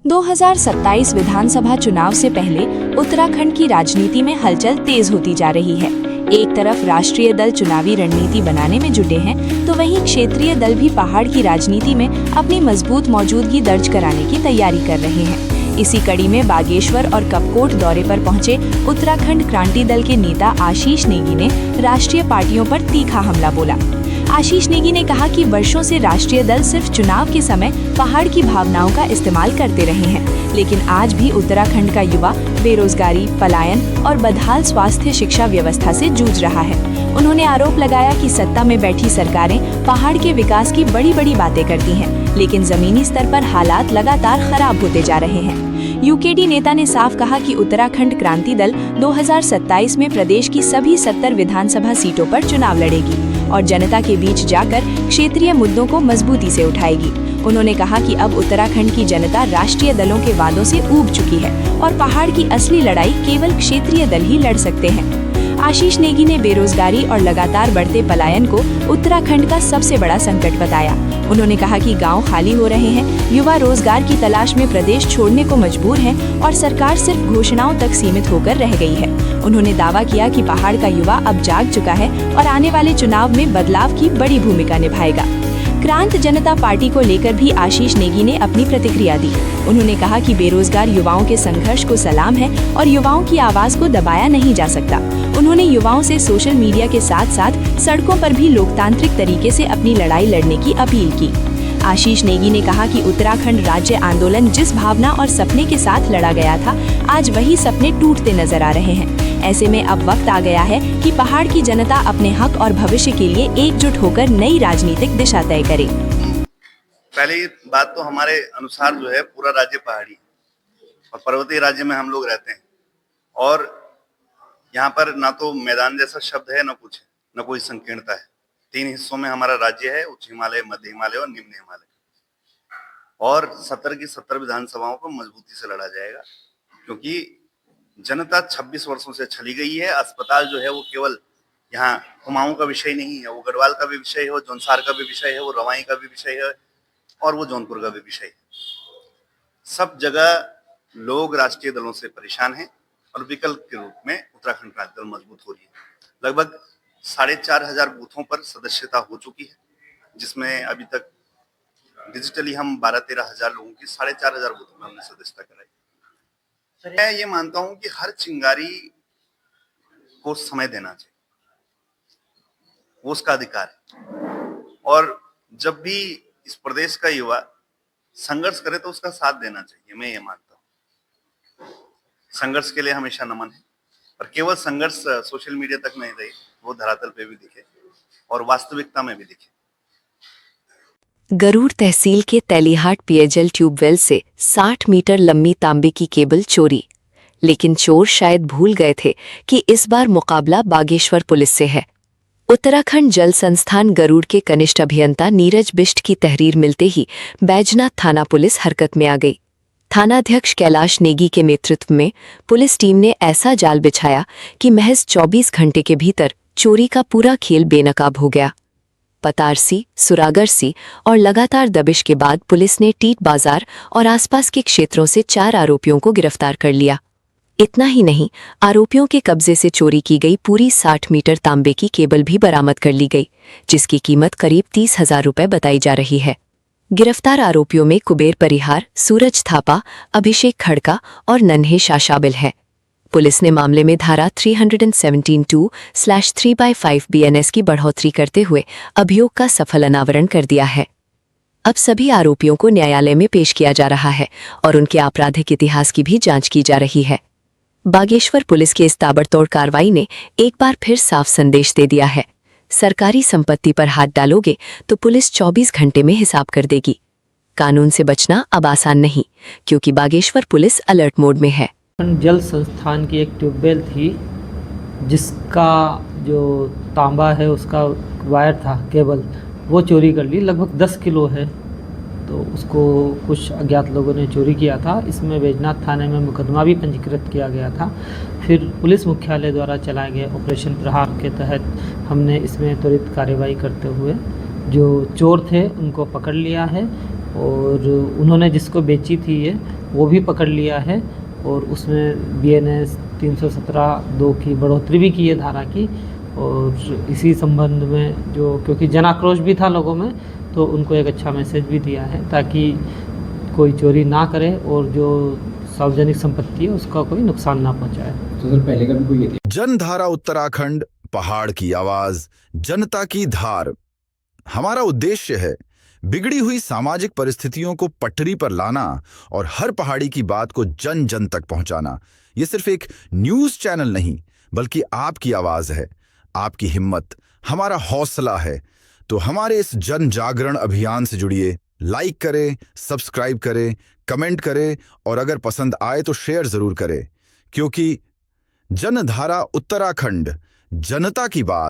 2027 विधानसभा चुनाव से पहले उत्तराखंड की राजनीति में हलचल तेज होती जा रही है। एक तरफ राष्ट्रीय दल चुनावी रणनीति बनाने में जुटे हैं, तो वहीं क्षेत्रीय दल भी पहाड़ की राजनीति में अपनी मजबूत मौजूदगी दर्ज कराने की तैयारी कर रहे हैं। इसी कड़ी में बागेश्वर और कपकोट दौरे पर पहुंचे उत्तराखंड क्रांति दल के नेता आशीष नेगी ने राष्ट्रीय पार्टियों पर तीखा हमला बोला। आशीष नेगी ने कहा कि वर्षों से राष्ट्रीय दल सिर्फ चुनाव के समय पहाड़ की भावनाओं का इस्तेमाल करते रहे हैं, लेकिन आज भी उत्तराखंड का युवा बेरोजगारी, पलायन और बदहाल स्वास्थ्य शिक्षा व्यवस्था से जूझ रहा है। उन्होंने आरोप लगाया कि सत्ता में बैठी सरकारें पहाड़ के विकास की बड़ी बातें करती हैं, लेकिन जमीनी स्तर पर हालात लगातार खराब होते जा रहे हैं। यूकेडी नेता ने साफ कहा कि उत्तराखंड क्रांति दल 2027 में प्रदेश की सभी 70 विधानसभा सीटों पर चुनाव लड़ेगी और जनता के बीच जाकर क्षेत्रीय मुद्दों को मजबूती से उठाएगी। उन्होंने कहा कि अब उत्तराखंड की जनता राष्ट्रीय दलों के वादों से ऊब चुकी है और पहाड़ की असली लड़ाई केवल क्षेत्रीय दल ही लड़ सकते हैं। आशीष नेगी ने बेरोजगारी और लगातार बढ़ते पलायन को उत्तराखंड का सबसे बड़ा संकट बताया। उन्होंने कहा कि गांव खाली हो रहे हैं, युवा रोजगार की तलाश में प्रदेश छोड़ने को मजबूर हैं और सरकार सिर्फ घोषणाओं तक सीमित होकर रह गई है। उन्होंने दावा किया कि पहाड़ का युवा अब जाग चुका है और आने वाले चुनाव में बदलाव की बड़ी भूमिका निभाएगा। क्रांत जनता पार्टी को लेकर भी आशीष नेगी ने अपनी प्रतिक्रिया दी। उन्होंने कहा कि बेरोजगार युवाओं के संघर्ष को सलाम है और युवाओं की आवाज को दबाया नहीं जा सकता। उन्होंने युवाओं से सोशल मीडिया के साथ साथ सड़कों पर भी लोकतांत्रिक तरीके से अपनी लड़ाई लड़ने की अपील की। आशीष नेगी ने कहा कि उत्तराखंड राज्य आंदोलन जिस भावना और सपने के साथ लड़ा गया था, आज वही सपने टूटते नजर आ रहे हैं। ऐसे में अब वक्त आ गया है कि पहाड़ की जनता अपने हक और भविष्य के लिए एकजुट होकर नई राजनीतिक दिशा तय करे। पहली बात तो हमारे अनुसार जो है पूरा राज्य पहाड़ी और पर्वतीय राज्य में हम लोग रहते हैं और यहाँ पर ना तो मैदान जैसा शब्द है, ना कुछ है, ना कोई संकीर्णता है। 3 हिस्सों में हमारा राज्य है, उच्च हिमालय, मध्य हिमालय और निम्न हिमालय। और 70 की 70 विधानसभाओं को मजबूती से लड़ा जाएगा, क्योंकि जनता 26 वर्षों से छली गई है। अस्पताल जो है वो केवल यहाँ कुमाऊं का विषय नहीं है, वो गढ़वाल का भी विषय है, वो जौनसार का भी विषय है, वो रवाई का भी विषय है और वो जौनपुर का भी विषय है। सब जगह लोग राष्ट्रीय दलों से परेशान हैं और विकल्प के रूप में उत्तराखंड क्रांति दल मजबूत हो रही है। लगभग 4500 बूथों पर सदस्यता हो चुकी है, जिसमें अभी तक डिजिटली हम 12-13 हजार लोगों की 4500 बूथों में हमने सदस्यता कराई। मैं ये मानता हूं कि हर चिंगारी को समय देना चाहिए, वो उसका अधिकार है। और जब भी इस प्रदेश का युवा संघर्ष करे तो उसका साथ देना चाहिए। मैं ये मानता हूँ संघर्ष के लिए हमेशा नमन है, और केवल संघर्ष सोशल मीडिया तक नहीं रहे, वो धरातल पे भी दिखे और वास्तविकता में भी दिखे। गरुड़ तहसील के तेलीहाट पेयजल ट्यूबवेल से 60 मीटर लंबी तांबे की केबल चोरी, लेकिन चोर शायद भूल गए थे कि इस बार मुकाबला बागेश्वर पुलिस से है। उत्तराखंड जल संस्थान गरुड़ के कनिष्ठ अभियंता नीरज बिष्ट की तहरीर मिलते ही बैजनाथ थाना पुलिस हरकत में आ गई। थानाध्यक्ष कैलाश नेगी के नेतृत्व में पुलिस टीम ने ऐसा जाल बिछाया कि महज 24 घंटे के भीतर चोरी का पूरा खेल बेनकाब हो गया। पतारसी, सुरागरसी और लगातार दबिश के बाद पुलिस ने टीट बाजार और आसपास के क्षेत्रों से 4 आरोपियों को गिरफ्तार कर लिया। इतना ही नहीं, आरोपियों के कब्जे से चोरी की गई पूरी 60 मीटर तांबे की केबल भी बरामद कर ली गई, जिसकी कीमत करीब 30,000 रुपये बताई जा रही है। गिरफ्तार आरोपियों में कुबेर परिहार, सूरज थापा, अभिषेक खड़का और नन्हे शाह शामिल हैं। पुलिस ने मामले में धारा 317(2)/3/5 BNS की बढ़ोतरी करते हुए अभियोग का सफल अनावरण कर दिया है। अब सभी आरोपियों को न्यायालय में पेश किया जा रहा है और उनके आपराधिक इतिहास की भी जांच की जा रही है। बागेश्वर पुलिस की इस ताबड़तोड़ कार्रवाई ने एक बार फिर साफ संदेश दे दिया है, सरकारी संपत्ति पर हाथ डालोगे तो पुलिस 24 घंटे में हिसाब कर देगी। कानून से बचना अब आसान नहीं, क्योंकि बागेश्वर पुलिस अलर्ट मोड में है। जल संस्थान की एक ट्यूबवेल थी, जिसका जो तांबा है उसका वायर था, केबल, वो चोरी कर ली। लगभग 10 किलो है, तो उसको कुछ अज्ञात लोगों ने चोरी किया था। इसमें बैजनाथ थाने में मुकदमा भी पंजीकृत किया गया था। फिर पुलिस मुख्यालय द्वारा चलाए गए ऑपरेशन प्रहार के तहत हमने इसमें त्वरित कार्रवाई करते हुए जो चोर थे उनको पकड़ लिया है और उन्होंने जिसको बेची थी ये वो भी पकड़ लिया है और उसमें BNS 317(2) की बढ़ोतरी भी की है धारा की। और इसी संबंध में जो क्योंकि जन आक्रोश भी था लोगों में, तो उनको एक अच्छा मैसेज भी दिया है ताकि कोई चोरी ना करे और जो सार्वजनिक संपत्ति है उसका कोई नुकसान ना पहुंचाए। तो सर पहले का भी कोई ये थी? जनधारा उत्तराखंड, पहाड़ की आवाज, जनता की धार। हमारा उद्देश्य है बिगड़ी हुई सामाजिक परिस्थितियों को पटरी पर लाना और हर पहाड़ी की बात को जन जन तक पहुंचाना। ये सिर्फ एक न्यूज चैनल नहीं, बल्कि आपकी आवाज है, आपकी हिम्मत, हमारा हौसला है। तो हमारे इस जन जागरण अभियान से जुड़िए, लाइक करें, सब्सक्राइब करें, कमेंट करें और अगर पसंद आए तो शेयर जरूर करें, क्योंकि जनधारा उत्तराखंड, जनता की बात।